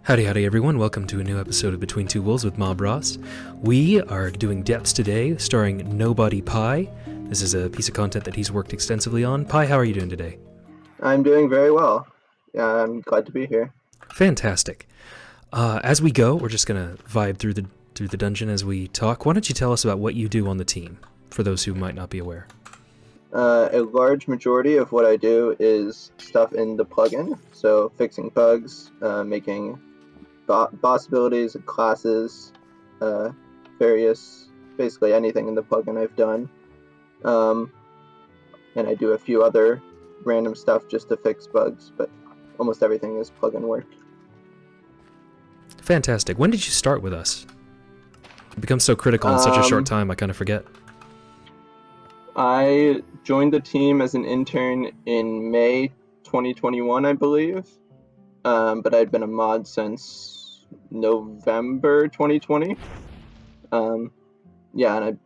Howdy, howdy, everyone. Welcome to a new episode of Between Two Wolves with Mob Ross. We are doing Depths today, starring NobodyPi. This is a piece of content that he's worked extensively on. Pi, how are you doing today? I'm doing very well. Yeah, I'm glad to be here. Fantastic. As we go, we're just going to vibe through the dungeon as we talk. Why don't you tell us about what you do on the team, for those who might not be aware? A large majority of what I do is stuff in the plugin, so fixing bugs, making boss abilities, classes, basically anything in the plugin I've done. And I do a few other random stuff just to fix bugs, but almost everything is plugin work. Fantastic. When did you start with us? You become so critical in such a short time, I kind of forget. I joined the team as an intern in May 2021, I believe, but I'd been a mod since November 2020. And I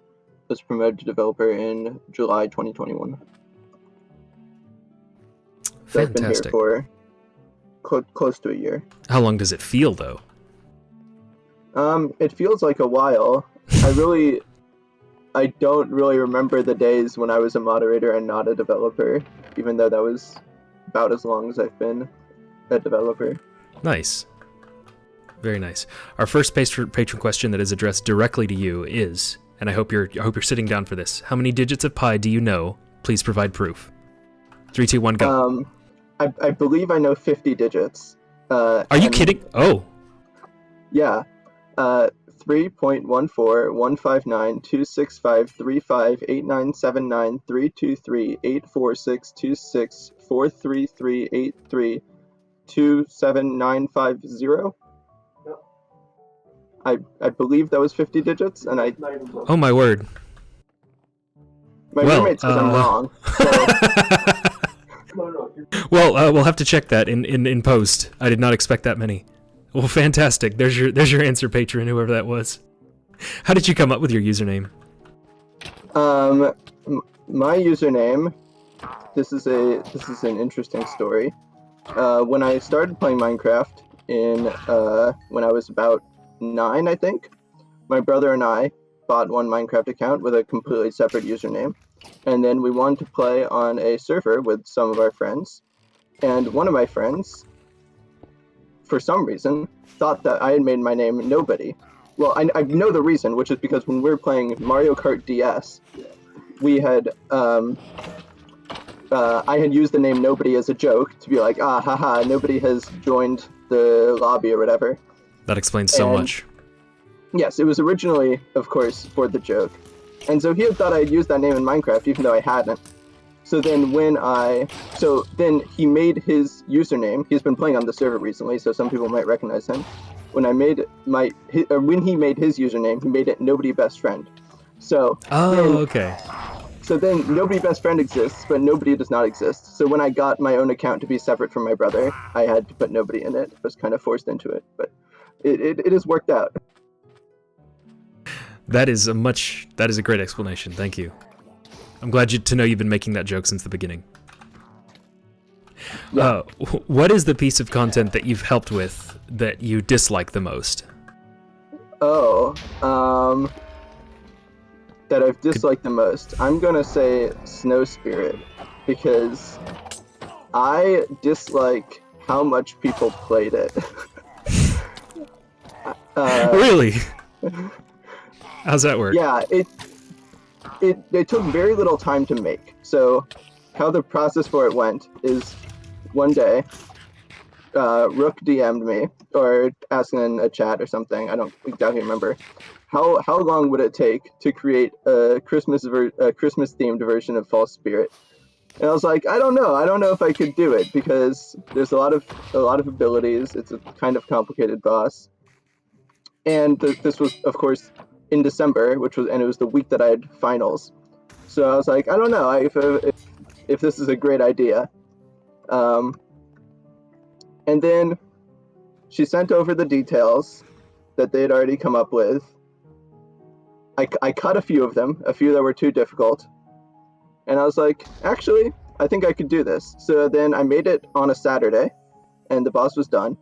was promoted to developer in July 2021. So I've been here for close to a year. How long does it feel, though? It feels like a while. I don't really remember the days when I was a moderator and not a developer, even though that was about as long as I've been a developer. Nice. Very nice. Our first patron question that is addressed directly to you is, and I hope you're sitting down for this, how many digits of pi do you know? Please provide proof. 3, 2, 1, go. I believe I know 50 digits. Are you kidding? Oh. Yeah. 3.14, 159, 265, 358, 897, 9, 323, 846, 267, 950. I believe that was 50 digits, and I... Oh my word. My roommate says I'm wrong. So... Well, we'll have to check that in post. I did not expect that many. Well, fantastic. There's your answer, patron, whoever that was. How did you come up with your username? My username. This is an interesting story. When I started playing Minecraft when I was about 9, I think, my brother and I bought one Minecraft account with a completely separate username, and then we wanted to play on a server with some of our friends, and one of my friends, for some reason, thought that I had made my name Nobody. Well, I know the reason, which is because when we were playing Mario Kart DS, we had I had used the name Nobody as a joke to be like, haha, nobody has joined the lobby or whatever. That explains so much. Yes, it was originally, of course, for the joke. And so he had thought I'd used that name in Minecraft, even though I hadn't. So then he made his username. He's been playing on the server recently, so some people might recognize him. When he made his username, he made it Nobody Best Friend. So okay. So then Nobody Best Friend exists, but Nobody does not exist. So when I got my own account to be separate from my brother, I had to put Nobody in it. I was kind of forced into it, but it has worked out. That is a great explanation. Thank you. I'm glad to know you've been making that joke since the beginning. Yeah. What is the piece of content that you've helped with that you dislike the most? That I've disliked the most. I'm gonna say Snow Spirit, because I dislike how much people played it. Really? How's that work? Yeah, it took very little time to make. So how the process for it went is, one day, Rook DM'd me, or asked in a chat or something, I don't exactly remember, how long would it take to create a Christmas-themed version of False Spirit? And I was like, I don't know if I could do it, because there's a lot of abilities, it's a kind of complicated boss. And this was, of course, in December, and it was the week that I had finals. So I was like, I don't know if this is a great idea. And then she sent over the details that they had already come up with. I cut a few of them, a few that were too difficult. And I was like, actually, I think I could do this. So then I made it on a Saturday, and the boss was done.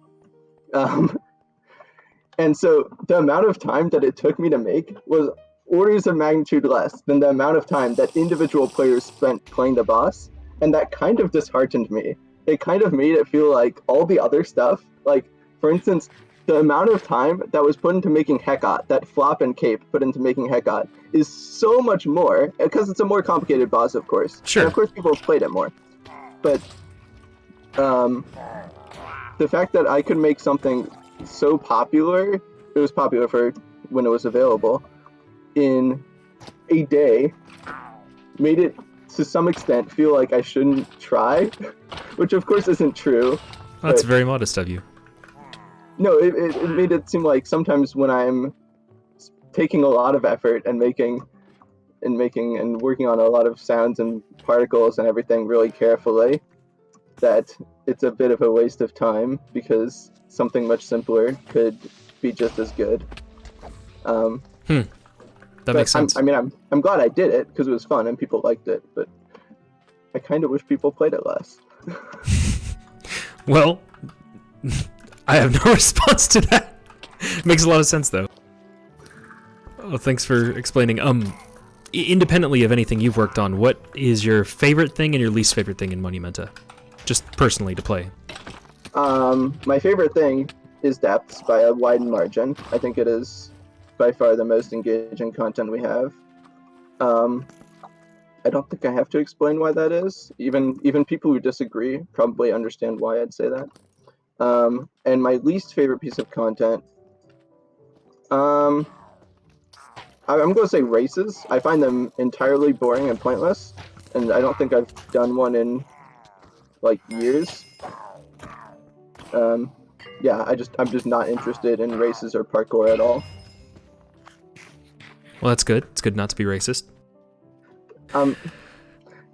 And so the amount of time that it took me to make was orders of magnitude less than the amount of time that individual players spent playing the boss, and that kind of disheartened me. It kind of made it feel like all the other stuff, like, for instance, the amount of time that was put into making Hecate, that flop and cape put into making Hecate, is so much more, because it's a more complicated boss, of course. Sure. And of course people have played it more. But the fact that I could make something so popular, it was popular for when it was available, in a day, made it to some extent feel like I shouldn't try, which of course isn't true. That's very modest of you. No, it made it seem like sometimes when I'm taking a lot of effort and making and working on a lot of sounds and particles and everything really carefully, that it's a bit of a waste of time because something much simpler could be just as good. That makes sense. I'm glad I did it because it was fun and people liked it, but I kind of wish people played it less. Well, I have no response to that. Makes a lot of sense, though. Oh, thanks for explaining. Independently of anything you've worked on, what is your favorite thing and your least favorite thing in Monumenta? Just personally to play. My favorite thing is Depths by a wide margin. I think it is by far the most engaging content we have. I don't think I have to explain why that is. Even people who disagree probably understand why I'd say that. And my least favorite piece of content, I'm going to say races. I find them entirely boring and pointless, and I don't think I've done one in like years. Yeah, I'm just not interested in races or parkour at all. Well, that's good. It's good not to be racist.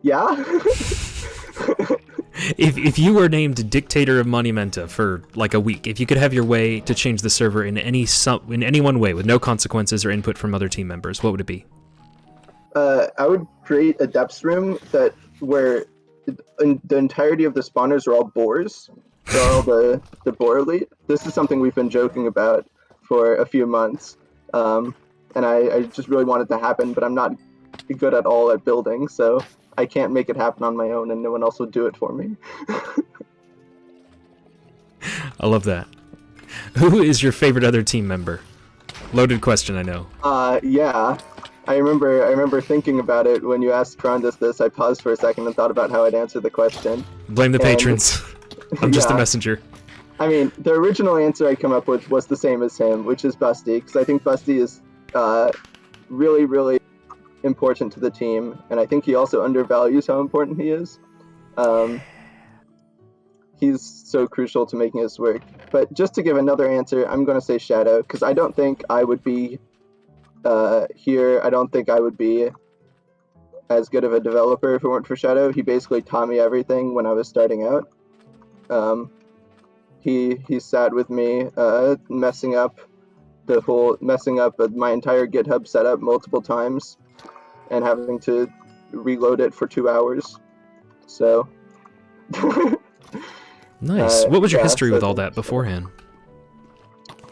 Yeah. If you were named dictator of Monumenta for like a week, if you could have your way to change the server in any one way with no consequences or input from other team members, what would it be? I would create a depths room where the entirety of the spawners are all boars. They're all the boar elite. This is something we've been joking about for a few months, and I just really want it to happen, but I'm not good at all at building, so I can't make it happen on my own, and no one else will do it for me. I love that. Who is your favorite other team member? Loaded question, I know. Yeah. I remember thinking about it when you asked Karandus this. I paused for a second and thought about how I'd answer the question. Blame the patrons. I'm just a messenger. I mean, the original answer I come up with was the same as him, which is Busty, because I think Busty is really, really important to the team, and I think he also undervalues how important he is. He's so crucial to making this work. But just to give another answer, I'm going to say Shadow, because I don't think I would be here. I don't think I would be as good of a developer if it weren't for Shadow. He basically taught me everything when I was starting out. He sat with me messing up my entire GitHub setup multiple times and having to reload it for 2 hours. So nice. What was your history with all that beforehand?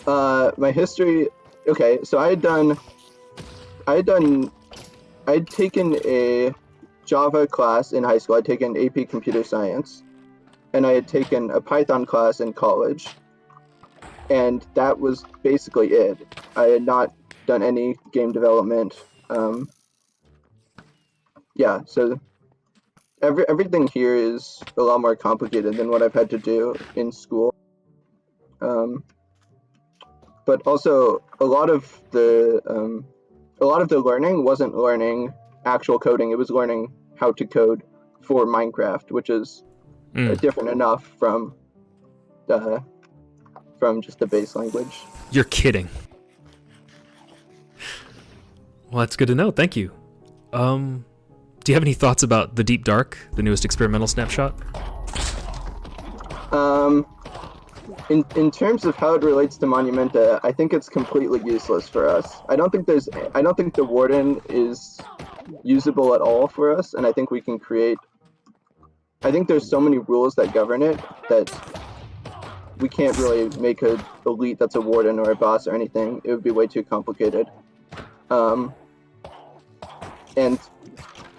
My history, okay, so I'd taken a Java class in high school. I'd taken AP Computer Science, and I had taken a Python class in college, and that was basically it. I had not done any game development. Yeah, so everything here is a lot more complicated than what I've had to do in school. But also a lot of the learning wasn't learning actual coding. It was learning how to code for Minecraft, which is different enough from just the base language. You're kidding. Well, that's good to know. Thank you. Do you have any thoughts about the Deep Dark, the newest experimental snapshot? In terms of how it relates to Monumenta, I think it's completely useless for us. I don't think the Warden is usable at all for us, and I think we can create. I think there's so many rules that govern it that we can't really make a elite that's a warden or a boss or anything. It would be way too complicated. And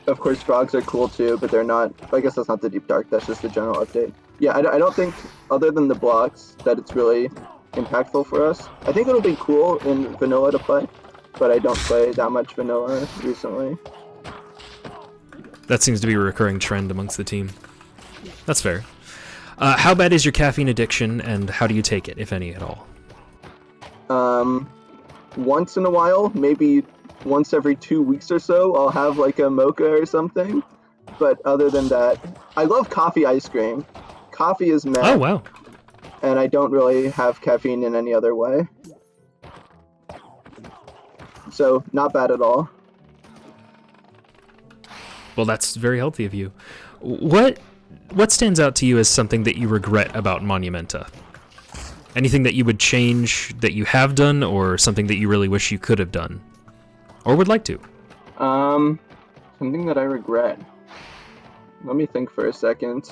of course, frogs are cool too, but they're not. I guess that's not the deep dark. That's just the general update. Yeah, I don't think, other than the blocks, that it's really impactful for us. I think it'll be cool in vanilla to play, but I don't play that much vanilla recently. That seems to be a recurring trend amongst the team. That's fair. How bad is your caffeine addiction, and how do you take it, if any at all? Once in a while, maybe once every 2 weeks or so, I'll have like a mocha or something. But other than that, I love coffee ice cream. Coffee is meh. Oh, wow. And I don't really have caffeine in any other way. So, not bad at all. Well, that's very healthy of you. What stands out to you as something that you regret about Monumenta? Anything that you would change that you have done, or something that you really wish you could have done? Or would like to? Something that I regret. Let me think for a second.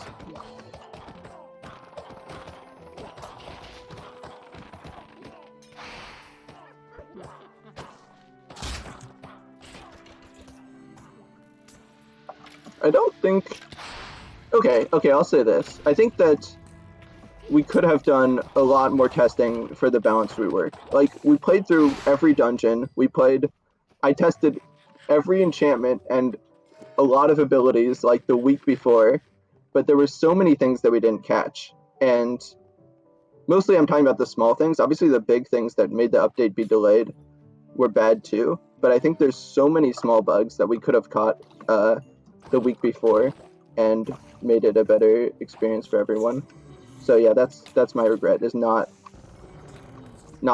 I don't think... Okay, I'll say this. I think that we could have done a lot more testing for the balanced rework. Like, we played through every dungeon. I tested every enchantment and a lot of abilities, like, the week before, but there were so many things that we didn't catch. And mostly I'm talking about the small things. Obviously, the big things that made the update be delayed were bad too, but I think there's so many small bugs that we could have caught the week before and made it a better experience for everyone. So yeah, that's my regret, is not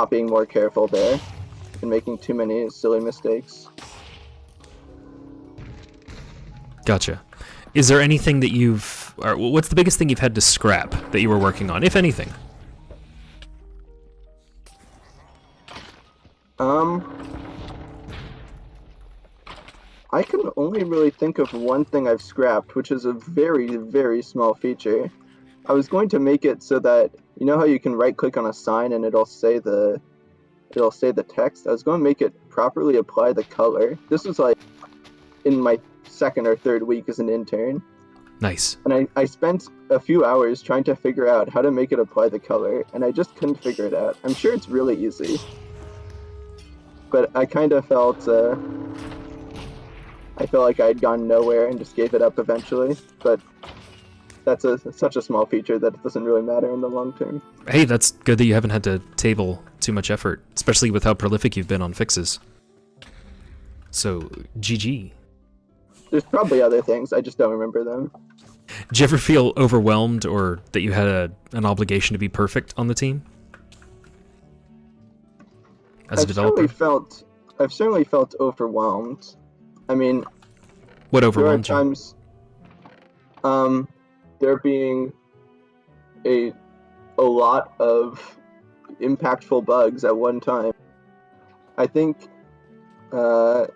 being more careful there and making too many silly mistakes. Gotcha. Is there anything that or what's the biggest thing you've had to scrap that you were working on, if anything? I can only really think of one thing I've scrapped, which is a very, very small feature. I was going to make it so that, you know how you can right-click on a sign and it'll say the text? I was going to make it properly apply the color. This was like in my second or third week as an intern. Nice. And I spent a few hours trying to figure out how to make it apply the color, and I just couldn't figure it out. I'm sure it's really easy. But I kind of felt... I felt like I had gone nowhere and just gave it up eventually, but that's such a small feature that it doesn't really matter in the long term. Hey, that's good that you haven't had to table too much effort, especially with how prolific you've been on fixes. So, GG. There's probably other things, I just don't remember them. Did you ever feel overwhelmed, or that you had an obligation to be perfect on the team? As a developer? I've certainly felt overwhelmed. I mean, what overwhelmed there are times, there being a lot of impactful bugs at one time. I think, not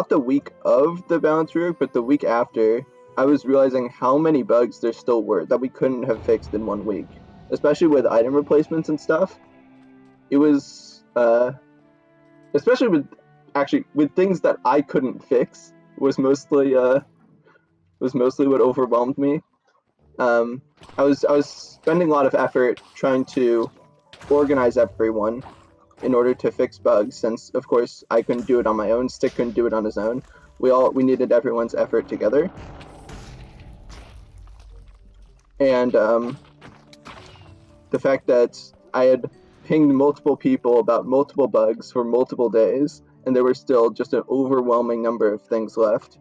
the week of the balance rework, but the week after, I was realizing how many bugs there still were that we couldn't have fixed in 1 week, especially with item replacements and stuff. It was, especially with things that I couldn't fix, was mostly what overwhelmed me. I was spending a lot of effort trying to organize everyone in order to fix bugs, since of course I couldn't do it on my own, Stick couldn't do it on his own. We needed everyone's effort together. And the fact that I had pinged multiple people about multiple bugs for multiple days, and there were still just an overwhelming number of things left.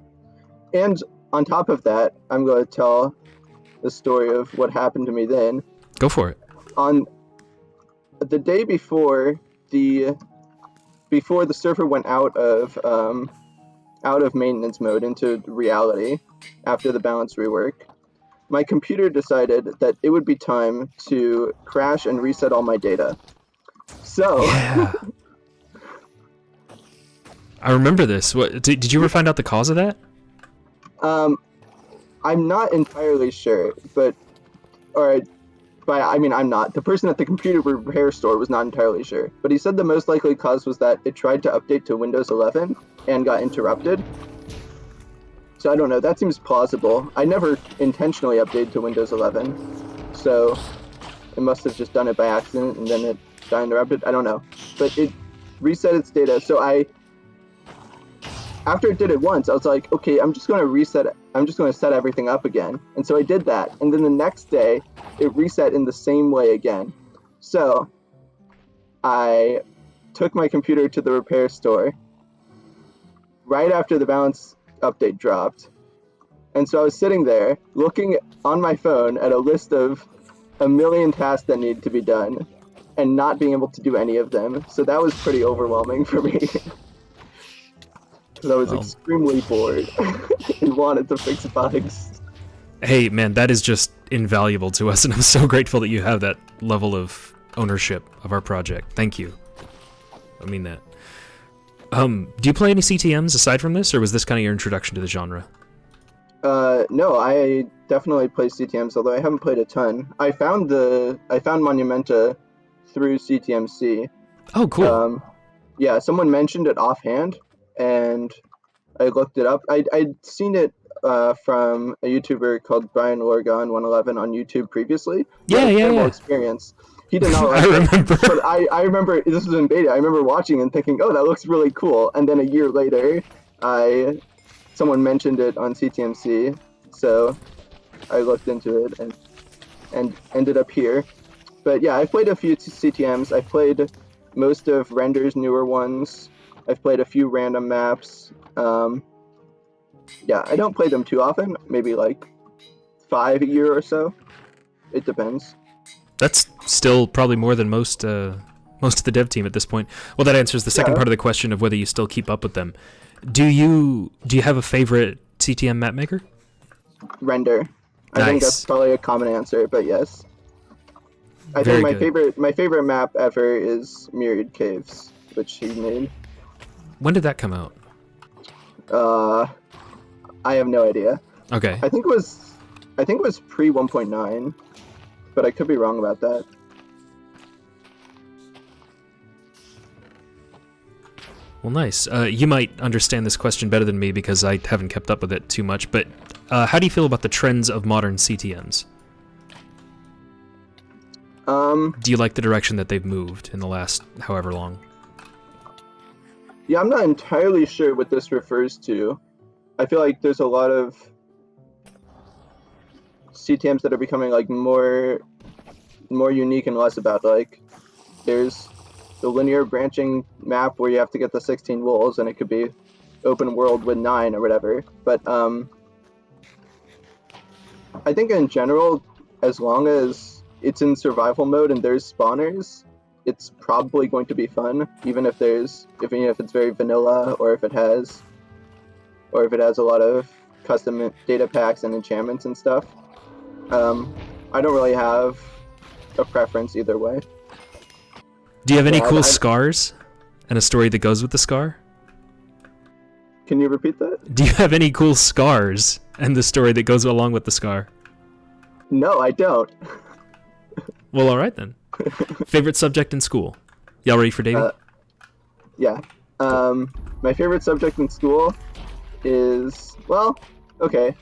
And on top of that, I'm going to tell the story of what happened to me then. Go for it. On the day before the server went out of maintenance mode into reality after the balance rework, my computer decided that it would be time to crash and reset all my data. So... Yeah. I remember this. What did you ever find out the cause of that? I'm not entirely sure, but alright, But I mean, I'm not. The person at the computer repair store was not entirely sure. But he said the most likely cause was that it tried to update to Windows 11 and got interrupted. So I don't know. That seems plausible. I never intentionally updated to Windows 11. So it must have just done it by accident and then it got interrupted. I don't know. But it reset its data. So after it did it once, I was like, okay, I'm just going to reset it. I'm just going to set everything up again. And so I did that. And then the next day, it reset in the same way again. So I took my computer to the repair store right after the balance update dropped. And so I was sitting there looking on my phone at a list of a million tasks that needed to be done and not being able to do any of them. So that was pretty overwhelming for me. Because I was extremely bored and wanted to fix bugs. Hey, man, that is just invaluable to us, and I'm so grateful that you have that level of ownership of our project. Thank you. I mean that. Do you play any CTMs aside from this, or was this kind of your introduction to the genre? No, I definitely play CTMs, although I haven't played a ton. I found Monumenta through CTMC. Oh, cool. Yeah, someone mentioned it offhand, and I looked it up. I'd seen it from a YouTuber called Brian Lorgon 111 on YouTube previously. Yeah. Experience. He did not like I remember. But I remember, this was in beta, I remember watching and thinking, oh, that looks really cool. And then a year later, someone mentioned it on CTMC, so I looked into it and ended up here. But yeah, I've played a few CTMs. I've played most of Render's newer ones. I've played a few random maps. Yeah, I don't play them too often, maybe like 5 a year or so. It depends. That's still probably more than most of the dev team at this point. Well, that answers the second part of the question of whether you still keep up with them. Do you have a favorite CTM map maker? Render. I think that's probably a common answer, but yes. I think my favorite map ever is Myriad Caves, which he made. When did that come out? I have no idea. Okay. I think it was pre 1.9, but I could be wrong about that. Well, nice. You might understand this question better than me because I haven't kept up with it too much, but how do you feel about the trends of modern CTMs? Do you like the direction that they've moved in the last however long? Yeah, I'm not entirely sure what this refers to. I feel like there's a lot of CTMs that are becoming like more unique and less about like there's the linear branching map where you have to get the 16 wolves and it could be open world with 9 or whatever. But I think in general, as long as it's in survival mode and there's spawners, it's probably going to be fun, even if it's very vanilla or if it has a lot of custom data packs and enchantments and stuff. I don't really have a preference either way. Do you have any cool scars and a story that goes with the scar? Can you repeat that? Do you have any cool scars and the story that goes along with the scar? No, I don't. Well, all right then. Favorite subject in school? Y'all ready for Davey? Yeah. My favorite subject in school is, well, okay.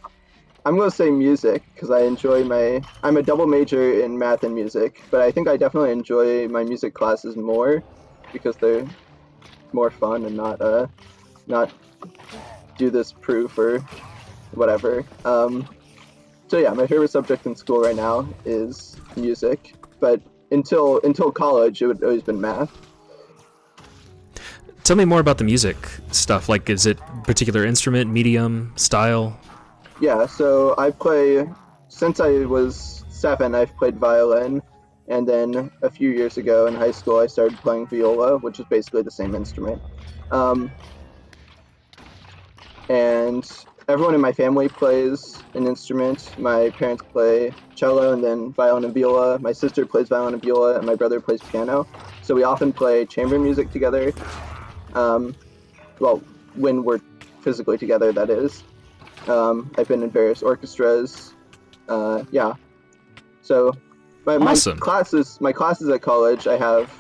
I'm going to say music, because I'm a double major in math and music, but I think I definitely enjoy my music classes more, because they're more fun and not do this proof or whatever. So yeah, my favorite subject in school right now is music, but until college, it would always been math. Tell me more about the music stuff. Like, is it particular instrument, medium, style? Yeah, so since I was 7, I've played violin, and then a few years ago in high school, I started playing viola, which is basically the same instrument. And everyone in my family plays an instrument. My parents play cello and then violin and viola. My sister plays violin and viola, and my brother plays piano. So we often play chamber music together. Well, when we're physically together, that is. I've been in various orchestras. Yeah. So Awesome. My classes at college, I have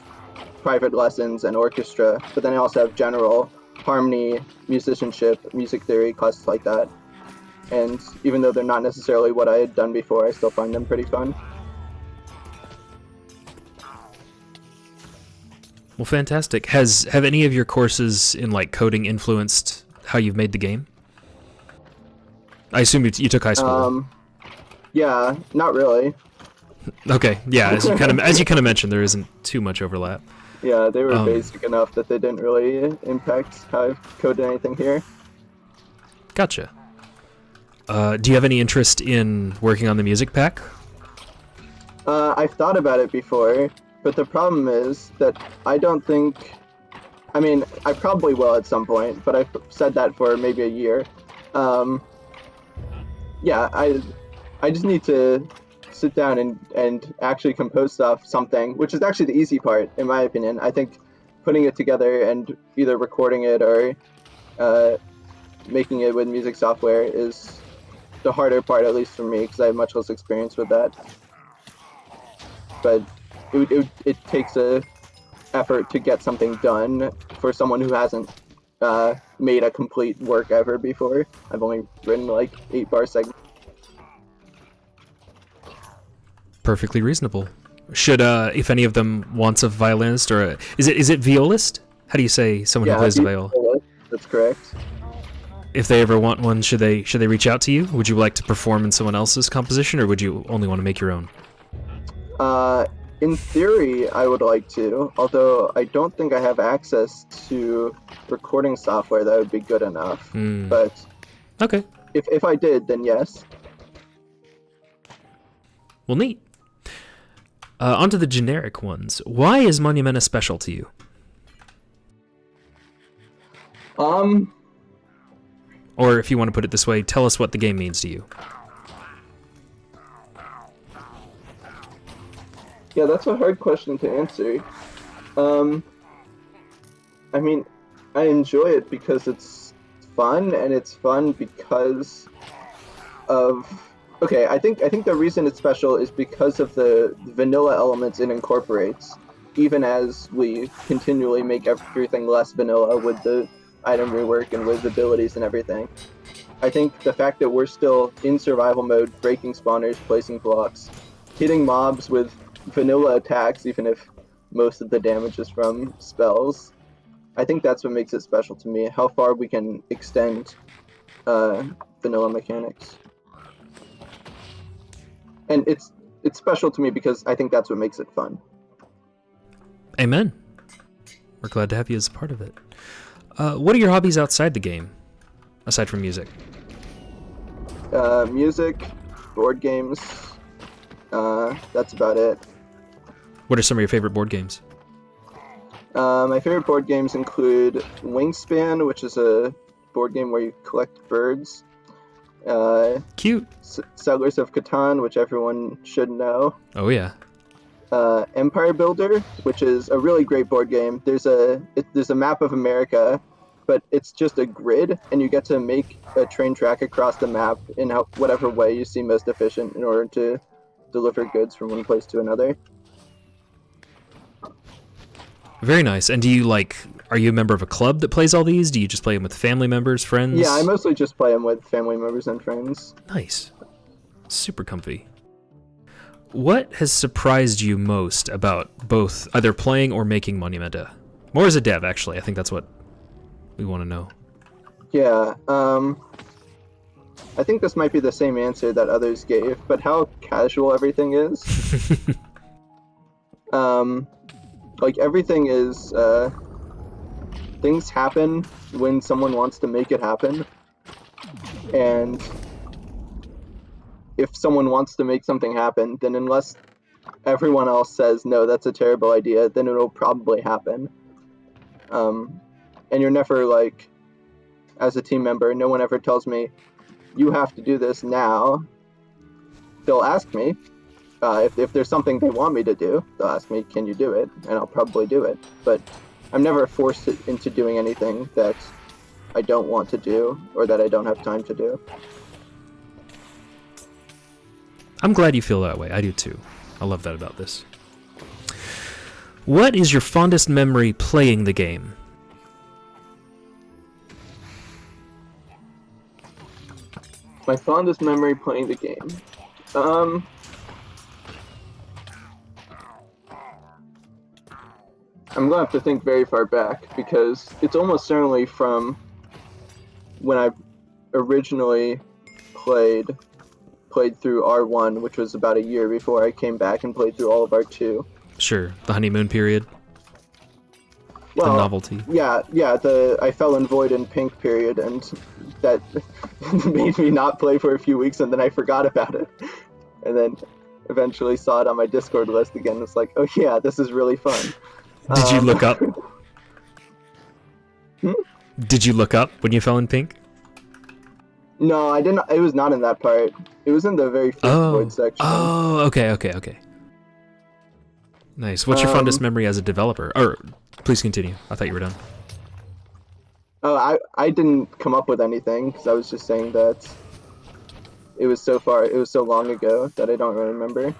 private lessons and orchestra, but then I also have general harmony, musicianship, music theory, classes like that. And even though they're not necessarily what I had done before, I still find them pretty fun. Well, fantastic. Have any of your courses in like coding influenced how you've made the game? I assume you took high school. Yeah, not really. Okay, yeah, as you kind of mentioned, there isn't too much overlap. Yeah, they were basic enough that they didn't really impact how I've coded anything here. Gotcha. Do you have any interest in working on the music pack? I've thought about it before, but the problem is that I don't think... I mean, I probably will at some point, but I've said that for maybe a year. Yeah, I just need to sit down and actually compose something, which is actually the easy part, in my opinion. I think putting it together and either recording it or making it with music software is the harder part, at least for me, because I have much less experience with that. But it takes a effort to get something done for someone who hasn't made a complete work ever before. I've only written like 8-bar segments. Perfectly reasonable. Should if any of them wants a violinist or is it violist? How do you say someone who plays the viola? That's correct. If they ever want one, should they reach out to you? Would you like to perform in someone else's composition, or would you only want to make your own? In theory, I would like to, although I don't think I have access to recording software that would be good enough. But okay, if I did, then yes. Well, neat. Onto the generic ones. Why is Monumenta special to you? Or if you want to put it this way, tell us what the game means to you. Yeah, that's a hard question to answer. I mean, I enjoy it because it's fun, and it's fun because of... Okay, I think the reason it's special is because of the vanilla elements it incorporates, even as we continually make everything less vanilla with the item rework and with abilities and everything. I think the fact that we're still in survival mode, breaking spawners, placing blocks, hitting mobs with vanilla attacks, even if most of the damage is from spells, I think that's what makes it special to me, how far we can extend vanilla mechanics. And it's special to me because I think that's what makes it fun. Amen. We're glad to have you as a part of it. What are your hobbies outside the game, aside from music? Music, board games, that's about it. What are some of your favorite board games? My favorite board games include Wingspan, which is a board game where you collect birds. Cute. Settlers of Catan, which everyone should know. Oh yeah. Empire Builder, which is a really great board game. There's a map of America, but it's just a grid, and you get to make a train track across the map in whatever way you see most efficient in order to deliver goods from one place to another. Very nice. And are you a member of a club that plays all these? Do you just play them with family members, friends? Yeah, I mostly just play them with family members and friends. Nice. Super comfy. What has surprised you most about both either playing or making Monumenta? More as a dev, actually. I think that's what we want to know. Yeah, I think this might be the same answer that others gave, but how casual everything is. Everything is, things happen when someone wants to make it happen. And if someone wants to make something happen, then unless everyone else says, no, that's a terrible idea, then it'll probably happen. And you're never as a team member, no one ever tells me, you have to do this now. They'll ask me, if there's something they want me to do, they'll ask me, can you do it? And I'll probably do it. But I'm never forced into doing anything that I don't want to do or that I don't have time to do. I'm glad you feel that way. I do too. I love that about this. What is your fondest memory playing the game? My fondest memory playing the game. I'm gonna have to think very far back because it's almost certainly from when I originally played through R1, which was about a year before I came back and played through all of R2. Sure, the honeymoon period. Well, the novelty. Yeah, the I fell in void and pink period, and that made me not play for a few weeks, and then I forgot about it, and then eventually saw it on my Discord list again. It's like, oh yeah, this is really fun. Did you look up? Hmm? Did you look up when you fell in pink? No, I didn't. It was not in that part. It was in the very first void section. Oh, okay. Nice. What's your fondest memory as a developer? Or, please continue. I thought you were done. Oh, I didn't come up with anything because I was just saying that it was so long ago that I don't really remember.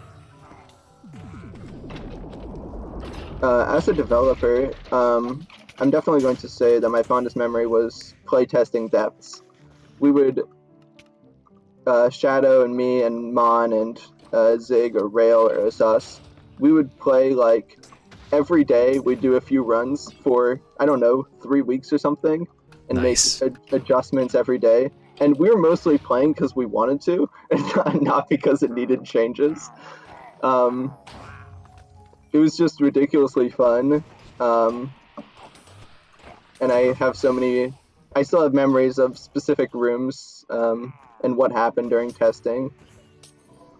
As a developer, I'm definitely going to say that my fondest memory was playtesting depths. We would, Shadow and me and Mon and Zig or Rail or Asus, we would play like every day. We'd do a few runs for, I don't know, 3 weeks or something, and Nice. make adjustments every day. And we were mostly playing because we wanted to, and not because it needed changes. It was just ridiculously fun. And I have I still have memories of specific rooms and what happened during testing.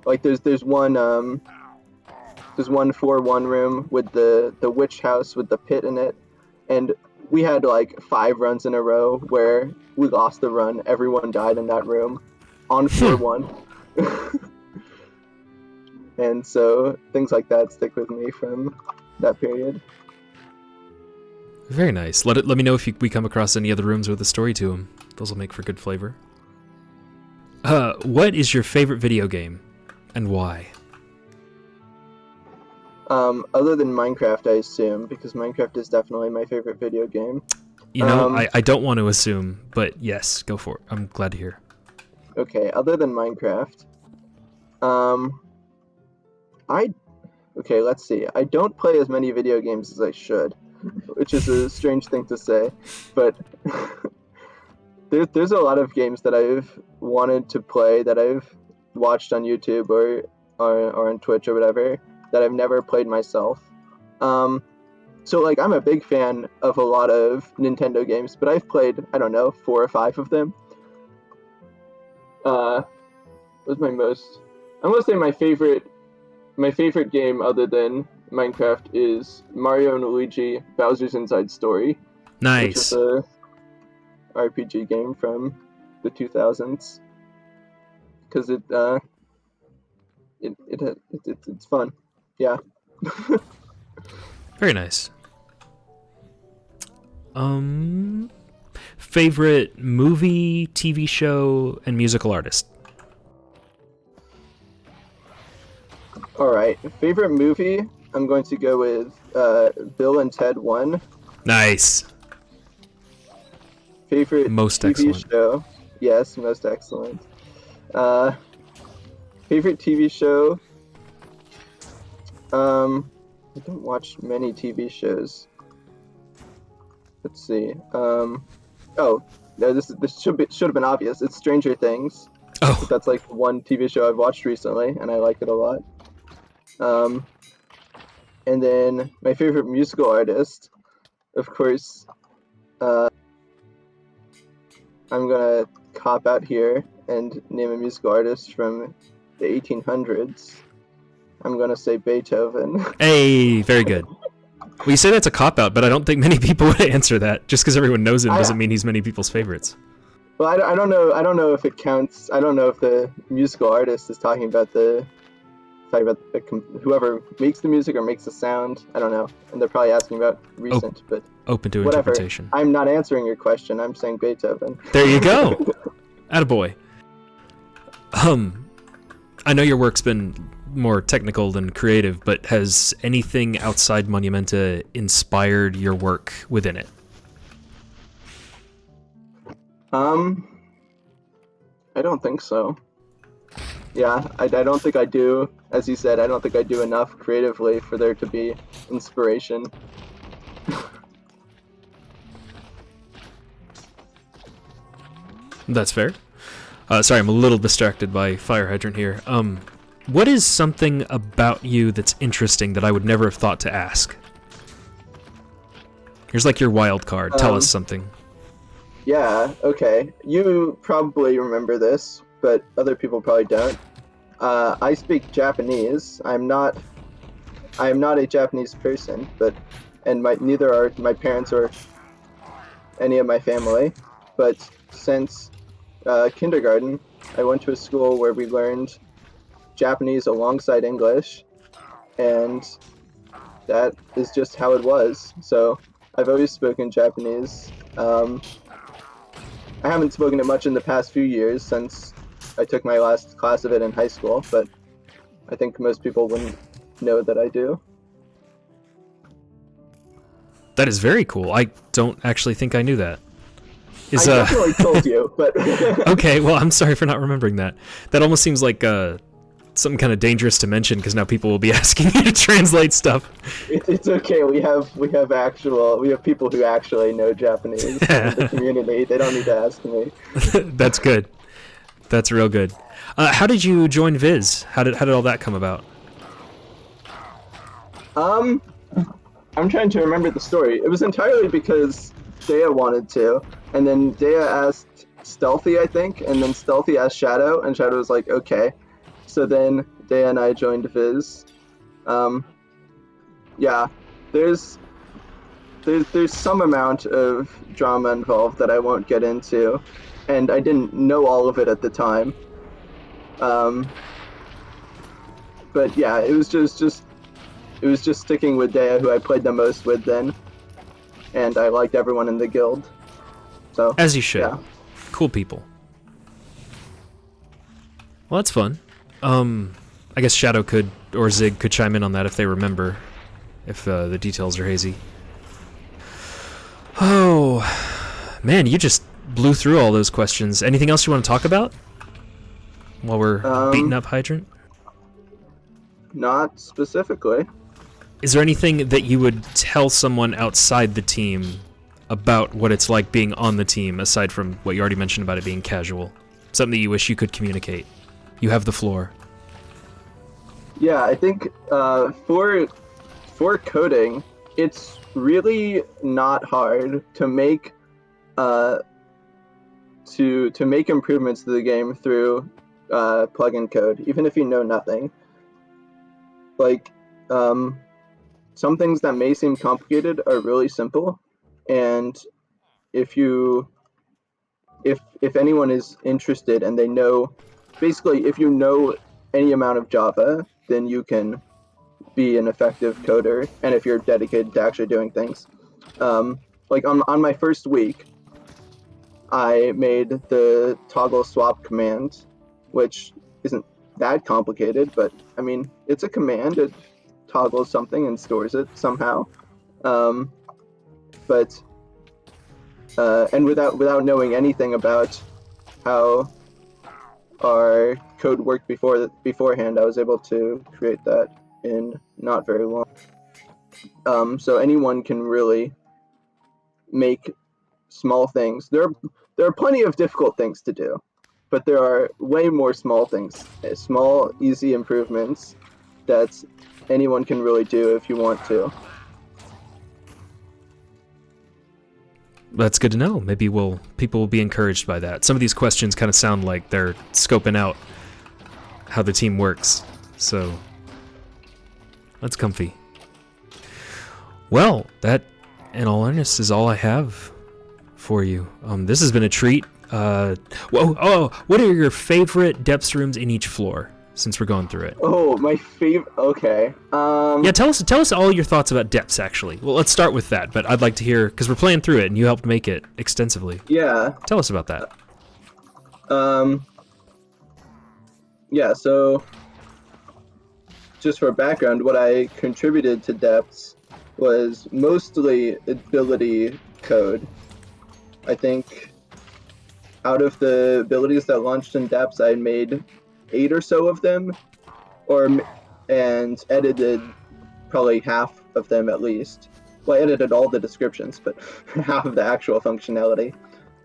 Like there's one 4-1 room with the witch house with the pit in it, and we had like 5 runs in a row where we lost the run. Everyone died in that room on 4-1. And so things like that stick with me from that period. Very nice. Let me know if we come across any other rooms with a story to them. Those will make for good flavor. What is your favorite video game, and why? Other than Minecraft, I assume, because Minecraft is definitely my favorite video game. You know, I don't want to assume, but yes, go for it. I'm glad to hear. Okay, other than Minecraft, let's see. I don't play as many video games as I should, which is a strange thing to say, but there's a lot of games that I've wanted to play that I've watched on YouTube or on Twitch or whatever that I've never played myself. So like I'm a big fan of a lot of Nintendo games, but I've played, I don't know, 4 or 5 of them. What's my most? I'm gonna say my favorite game other than Minecraft is Mario and Luigi Bowser's Inside Story. Nice. Which is a RPG game from the 2000s. Because it's fun. Yeah. Very nice. Favorite movie, TV show, and musical artist? Alright, favorite movie, I'm going to go with Bill and Ted 1. Nice. Favorite most TV excellent. show, yes, most excellent. Favorite TV show, I don't watch many TV shows. Let's see. This should have been obvious. It's Stranger Things. Oh, That's like one TV show I've watched recently, and I like it a lot. And then my favorite musical artist, of course, I'm gonna cop out here and name a musical artist from the 1800s. I'm gonna say Beethoven. hey, very good. Well, you say that's a cop-out, but I don't think many people would answer that. Just because everyone knows him doesn't mean he's many people's favorites. Well, I don't know. I don't know if it counts. I don't know if the musical artist is talking about whoever makes the music or makes the sound. I don't know. And they're probably asking about recent, but open to whatever. interpretation. I'm not answering your question. I'm saying Beethoven. There you go. Attaboy. I know your work's been more technical than creative, but has anything outside Monumenta inspired your work within it? I don't think so. Yeah, I don't think I do. As you said, I don't think I do enough creatively for there to be inspiration. That's fair. Sorry, I'm a little distracted by fire hydrant here. What is something about you that's interesting that I would never have thought to ask? Here's like your wild card. Tell us something. Yeah, okay. You probably remember this, but other people probably don't. I speak Japanese. I'm not a Japanese person, and neither are my parents or any of my family. But since kindergarten, I went to a school where we learned Japanese alongside English, and that is just how it was. So I've always spoken Japanese. I haven't spoken it much in the past few years since I took my last class of it in high school, but I think most people wouldn't know that I do. That is very cool. I don't actually think I knew that. I definitely told you, but... Okay, well, I'm sorry for not remembering that. That almost seems like something kind of dangerous to mention, because now people will be asking you to translate stuff. It's okay. We have people who actually know Japanese in the community. They don't need to ask me. That's good. That's real good. How did you join Viz? How did all that come about? I'm trying to remember the story. It was entirely because Dea wanted to, and then Dea asked Stealthy, I think, and then Stealthy asked Shadow, and Shadow was like, okay. So then Dea and I joined Viz. Yeah, there's some amount of drama involved that I won't get into, and I didn't know all of it at the time. But yeah, it was just sticking with Dea, who I played the most with then, and I liked everyone in the guild. So as you should. Yeah. Cool people. Well, that's fun. I guess Shadow could, or Zig could chime in on that if they remember, if the details are hazy. Oh, man, you just blew through all those questions. Anything else you want to talk about while we're beating up Hydrant? Not specifically. Is there anything that you would tell someone outside the team about what it's like being on the team, aside from what you already mentioned about it being casual? Something that you wish you could communicate? You have the floor. Yeah, I think for coding, it's really not hard to make to make improvements to the game through plugin code, even if you know nothing. Like some things that may seem complicated are really simple, and if anyone is interested and they know, basically, if you know any amount of Java, then you can be an effective coder, and if you're dedicated to actually doing things. Like on my first week, I made the toggle swap command, which isn't that complicated, but I mean, it's a command. It toggles something and stores it somehow. And without knowing anything about how our code worked beforehand, I was able to create that in not very long. So anyone can really make small things. There are plenty of difficult things to do, but there are way more small things, small, easy improvements that anyone can really do if you want to. That's good to know. Maybe people will be encouraged by that. Some of these questions kind of sound like they're scoping out how the team works, so that's comfy. Well, that, in all earnest, is all I have for you. This has been a treat. What are your favorite depths rooms in each floor, since we're going through it? Oh, my favorite. Okay. Yeah, tell us all your thoughts about depths. Actually, well, let's start with that. But I'd like to hear, because we're playing through it, and you helped make it extensively. Yeah. Tell us about that. Yeah. So just for background, what I contributed to depths was mostly ability code. I think out of the abilities that launched in depths, I made 8 or so of them, and edited probably half of them at least. Well, I edited all the descriptions, but half of the actual functionality.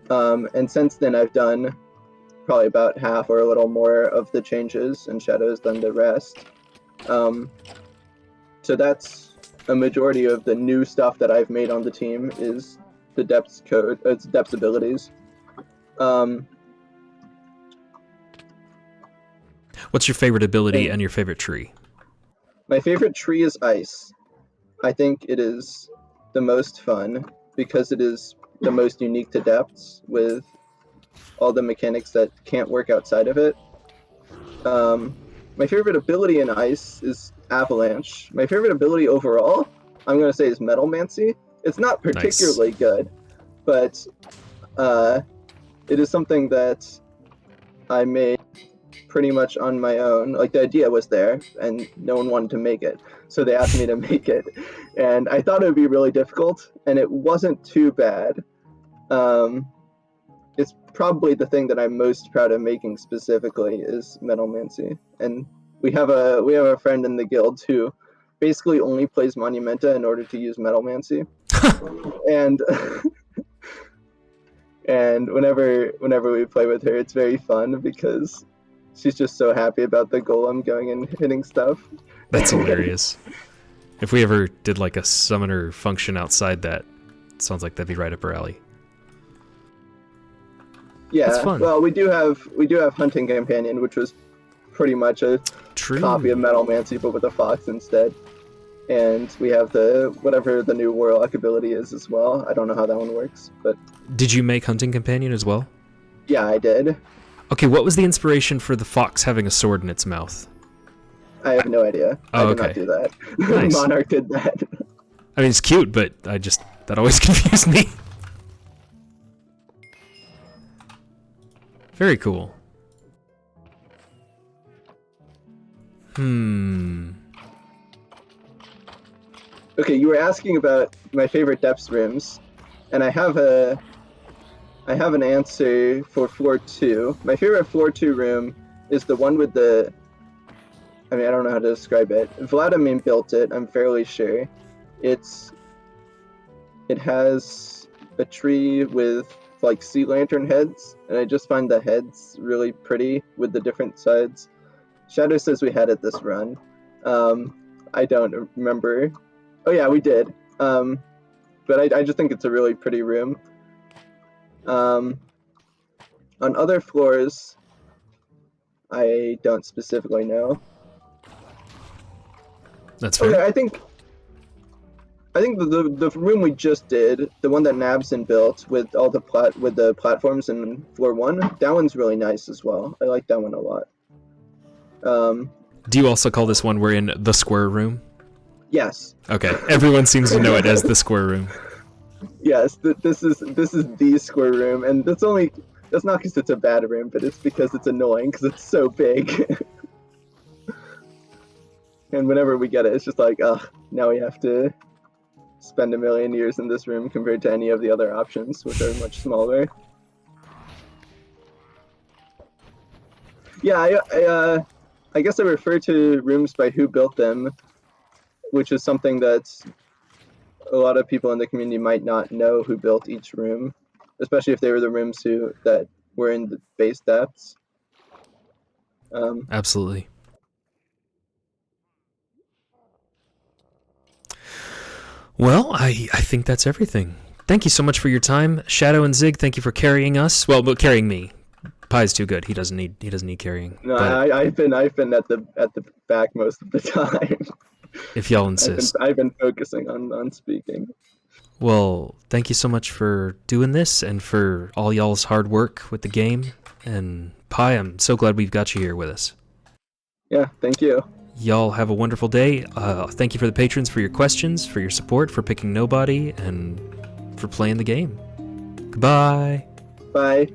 And since then, I've done probably about half or a little more of the changes, and Shadow's done the rest. So that's a majority of the new stuff that I've made on the team is the depths code, it's depths abilities. What's your favorite ability and your favorite tree? My favorite tree is ice. I think it is the most fun because it is the most unique to depths with all the mechanics that can't work outside of it. My favorite ability in ice is avalanche. My favorite ability overall, I'm going to say, is metalmancy. It's not particularly good, but it is something that I made pretty much on my own. Like, the idea was there and no one wanted to make it, so they asked me to make it, and I thought it would be really difficult, and it wasn't too bad. It's probably the thing that I'm most proud of making specifically is metalmancy, and we have a friend in the guild who basically only plays Monumenta in order to use metalmancy. and and whenever we play with her, it's very fun because she's just so happy about the golem going and hitting stuff. That's hilarious. If we ever did like a summoner function outside that, it sounds like that'd be right up her alley. Yeah, that's fun. Well, we do have Hunting Companion, which was pretty much a copy of metalmancy but with a fox instead. And we have whatever the new Warlock ability is as well. I don't know how that one works, but... Did you make Hunting Companion as well? Yeah, I did. Okay, what was the inspiration for the fox having a sword in its mouth? I have no idea. Oh, I did not do that. Nice. Monarch did that. I mean, it's cute, but that always confused me. Very cool. Okay, you were asking about my favorite depths rooms, and I have an answer for floor 2. My favorite floor 2 room is the one with the... I mean, I don't know how to describe it. Vladimir built it, I'm fairly sure. It has a tree with like sea lantern heads, and I just find the heads really pretty with the different sides. Shadow says we had it this run. I don't remember. Oh yeah, we did. But I just think it's a really pretty room. On other floors, I don't specifically know. That's fair. Okay, I think the room we just did, the one that Nabson built with all the platforms in floor 1, that one's really nice as well. I like that one a lot. Do you also call this one we're in the square room? Yes. Okay, everyone seems to know it as the square room. Yes, this is the square room, and that's not because it's a bad room, but it's because it's annoying because it's so big. And whenever we get it, it's just like, ugh, now we have to spend a million years in this room compared to any of the other options, which are much smaller. Yeah, I guess I refer to rooms by who built them, which is something that a lot of people in the community might not know who built each room, especially if they were the rooms that were in the base depths. Absolutely. Well, I think that's everything. Thank you so much for your time, Shadow and Zig. Thank you for carrying us. Well, but carrying me. Pi's too good. He doesn't need carrying. No, I've been at the back most of the time. If y'all insist. I've been focusing on speaking. Well, thank you so much for doing this and for all y'all's hard work with the game. And Pi, I'm so glad we've got you here with us. Yeah, thank you. Y'all have a wonderful day. Thank you for the patrons for your questions, for your support, for picking Nobody, and for playing the game. Goodbye. Bye.